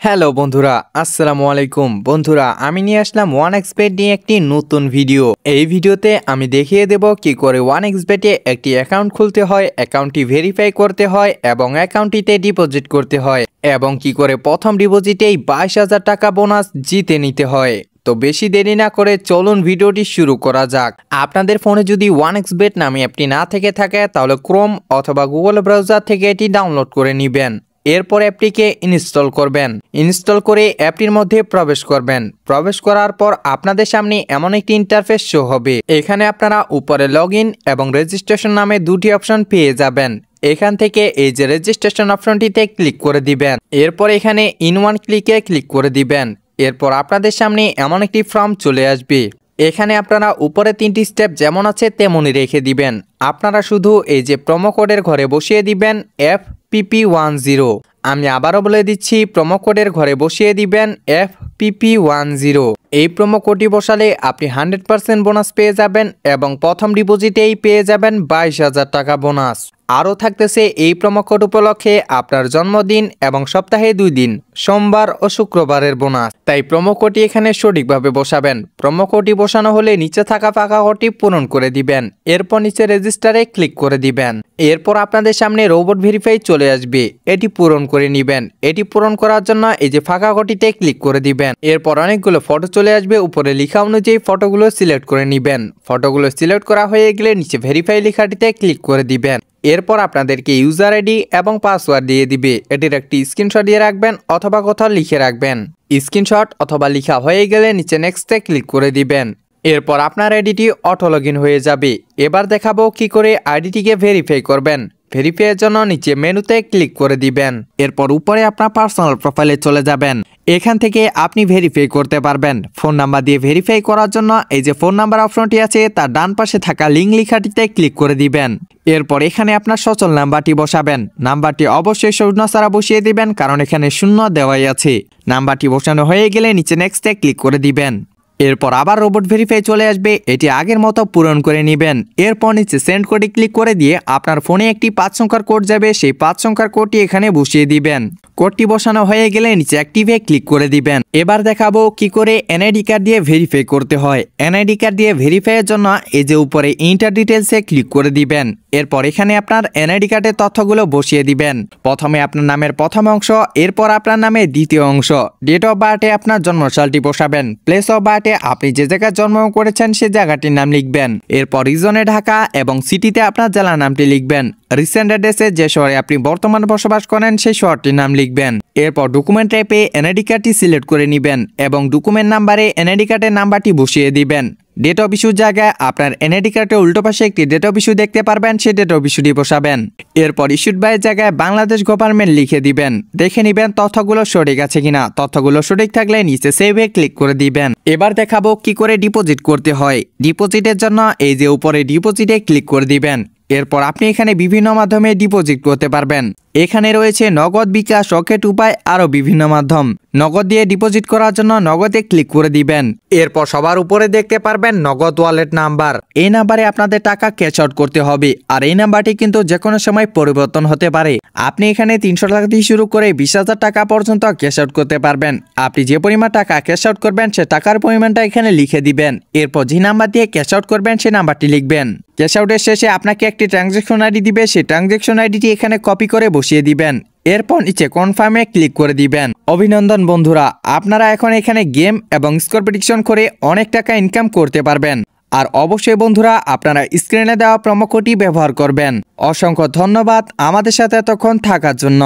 Hello বন্ধুরা, আসসালামু আলাইকুম। বন্ধুরা, আমি নিয়ে আসলাম 1xBet নিয়ে একটি নতুন ভিডিও। এই ভিডিওতে আমি দেখিয়ে দেব কি করে 1xBet-এ একটি অ্যাকাউন্ট খুলতে হয়, অ্যাকাউন্টটি ভেরিফাই করতে হয় এবং অ্যাকাউন্টটিতে ডিপোজিট করতে হয় এবং কি করে প্রথম ডিপোজিটেই 22,000 টাকা বোনাস জিতে নিতে হয়। তো বেশি দেরি না করে চলুন ভিডিওটি শুরু করা যাক। আপনাদের ফোনে যদি 1xBet নামে অ্যাপটি না থেকে থাকে তাহলে ক্রোম অথবা গুগল ব্রাউজার থেকে এটি ডাউনলোড করে নেবেন। এরপর অ্যাপটিকে ইনস্টল করবেন। ইনস্টল করে অ্যাপটির মধ্যে প্রবেশ করবেন। প্রবেশ করার পর আপনাদের সামনে এমন একটি ইন্টারফেস শো হবে। এখানে আপনারা উপরে লগইন এবং রেজিস্ট্রেশন নামে দুটি অপশন পেয়ে যাবেন। এখান থেকে এই যে রেজিস্ট্রেশন অপশনটিতে ক্লিক করে দিবেন। এরপর এখানে ইন ওয়ান ক্লিকে ক্লিক করে দিবেন। এরপর আপনাদের সামনে এমন একটি ফর্ম চলে আসবে। এখানে আপনারা উপরে 3টি স্টেপ যেমন আছে তেমনই রেখে দিবেন। আপনারা শুধু এই যে প্রোমো কোডের ঘরে বসিয়ে দিবেন FPP10। আমি আবারও বলে দিচ্ছি, প্রোমো কোডের ঘরে বসিয়ে দিবেন FPP10। এই প্রোমো কোডটি বসালে আপনি 100% বোনাস পেয়ে যাবেন এবং প্রথম ডিপোজিটেই পেয়ে যাবেন 22,000 টাকা বোনাস। আরও থাকতেছে এই প্রোমো কোড উপলক্ষে আপনার জন্মদিন এবং সপ্তাহে 2 দিন সোমবার ও শুক্রবারের বোনাস। তাই প্রোমো কোডটি এখানে সঠিকভাবে বসাবেন। প্রোমো কোডটি বসানো হলে নিচে থাকা ফাঁকা ঘরটি পূরণ করে দিবেন। এরপর নিচে রেজিস্টারে ক্লিক করে দিবেন। এরপর আপনাদের সামনে রোবট ভেরিফাই চলে আসবে, এটি পূরণ করে নেবেন। এটি পূরণ করার জন্য এই যে ফাঁকা ঘরটিতে ক্লিক করে দিবেন। এরপর অনেকগুলো ফটো চলে আসবে, উপরে লেখা অনুযায়ী ফটোগুলো সিলেক্ট করে নেবেন। ফটোগুলো সিলেক্ট করা হয়ে গেলে নিচে ভেরিফাই লেখাটিতে ক্লিক করে দিবেন। এরপর আপনাদেরকে ইউজার আইডি এবং পাসওয়ার্ড দিয়ে দিবে। এটির একটি স্ক্রিনশট দিয়ে রাখবেন অথবা কোথাও লিখে রাখবেন। স্ক্রিনশট অথবা লেখা হয়ে গেলে নিচে নেক্সটে ক্লিক করে দিবেন। এরপর আপনার আইডিটি অটো লগইন হয়ে যাবে। এবার দেখাবো কি করে আইডিটিকে ভেরিফাই করবেন। ভেরিফাইয়ের জন্য নিচে মেনুতে ক্লিক করে দিবেন। এরপর উপরে আপনার পার্সোনাল প্রোফাইলে চলে যাবেন। এখান থেকে আপনি ভেরিফাই করতে পারবেন। ফোন নাম্বার দিয়ে ভেরিফাই করার জন্য এই যে ফোন নাম্বার অপশনটি আছে তার ডান পাশে থাকা লিঙ্ক লেখাটিতে ক্লিক করে দিবেন। এরপর এখানে আপনার সচল নাম্বারটি বসাবেন। নাম্বারটি অবশ্যই শূন্য ছাড়া বসিয়ে দিবেন, কারণ এখানে শূন্য দেওয়াই আছে। নাম্বারটি বসানো হয়ে গেলে নিচে নেক্সটে ক্লিক করে দিবেন। এরপর আবার রোবট ভেরিফাই চলে আসবে, এটি আগের মতো পূরণ করে নেবেন। এরপর নিচে সেন্ড কোডে ক্লিক করে দিয়ে আপনার ফোনে একটি 5 সংখ্যার কোড যাবে, সেই 5 সংখ্যার কোডটি এখানে বসিয়ে দিবেন। কোডটি বসানো হয়ে গেলে নিচে অ্যাক্টিভে ক্লিক করে দিবেন। এবার দেখাবো কি করে এনআইডি কার্ড দিয়ে ভেরিফাই করতে হয়। এনআইডি কার্ড দিয়ে ভেরিফাইয়ের জন্য এই যে উপরে ইন্টার ডিটেলসে ক্লিক করে দিবেন। এরপর এখানে আপনার এনআইডি কার্ডের তথ্যগুলো বসিয়ে দিবেন। প্রথমে আপনার নামের প্রথম অংশ, এরপর আপনার নামের দ্বিতীয় অংশ, ডেট অফ বার্থে আপনার জন্মসালটি বসাবেন। প্লেস অফ বার্থে আপনি যে জায়গায় জন্মগ্রহণ করেছেন সে জায়গাটির নাম লিখবেন। এরপর রিজনে ঢাকা এবং সিটিতে আপনার জেলার নামটি লিখবেন। রিসেন্ট অ্যাড্রেসে যে শহরে আপনি বর্তমানে বসবাস করেন সেই শহরটির নাম লিখবেন। এরপর ডকুমেন্ট টাইপে এনআইডি কার্ডটি সিলেক্ট করে নেবেন এবং ডকুমেন্ট নাম্বারে এনআইডি কার্ডের নাম্বারটি বসিয়ে দিবেন। ডেট অফ ইস্যুর জায়গায় আপনার এনআইডি কার্ডের উল্টো পাশে একটি ডেট অফ ইস্যু দেখতে পারবেন, সেই ডেট অফ ইস্যুটি বসাবেন। এরপর ইস্যুড বাইয়ের জায়গায় বাংলাদেশ গভর্নমেন্ট লিখে দিবেন। দেখে নিবেন তথ্যগুলো সঠিক আছে কিনা। তথ্যগুলো সঠিক থাকলে নিচে সেভে ক্লিক করে দিবেন। এবার দেখাবো কি করে ডিপোজিট করতে হয়। ডিপোজিটের জন্য এই যে উপরে ডিপোজিটে ক্লিক করে দিবেন। এরপর আপনি এখানে বিভিন্ন মাধ্যমে ডিপোজিট করতে পারবেন। এখানে রয়েছে নগদ, বিকাশ, রকেট উপায় আরও বিভিন্ন মাধ্যম। নগদ দিয়ে ডিপোজিট করার জন্য নগদে ক্লিক করে দিবেন। এরপর সবার উপরে দেখতে পারবেন নগদ ওয়ালেট নাম্বার। এই নাম্বারে আপনাদের টাকা ক্যাশ আউট করতে হবে, আর এই নাম্বারটি কিন্তু যে কোনো সময় পরিবর্তন হতে পারে। আপনি এখানে 300 টাকা দিয়ে শুরু করে 20,000 টাকা পর্যন্ত ক্যাশ আউট করতে পারবেন। আপনি যে পরিমাণ টাকা ক্যাশ আউট করবেন সে টাকার পরিমাণটা এখানে লিখে দিবেন। এরপর যে নাম্বার দিয়ে ক্যাশ আউট করবেন সেই নাম্বারটি লিখবেন। ক্যাশ আউটের শেষে আপনাকে একটি ট্রানজ্যাকশন আইডি দিবে, সেই ট্রানজ্যাকশন আইডিটি এখানে কপি করে বসিয়ে দিবেন। এরপর নিচে কনফার্মে ক্লিক করে দিবেন। অভিনন্দন বন্ধুরা, আপনারা এখন এখানে গেম এবং স্কোর প্রেডিকশন করে অনেক টাকা ইনকাম করতে পারবেন। আর অবশ্যই বন্ধুরা আপনারা স্ক্রিনে দেওয়া প্রোমো কোডটি ব্যবহার করবেন। অসংখ্য ধন্যবাদ আমাদের সাথে এতক্ষণ থাকার জন্য।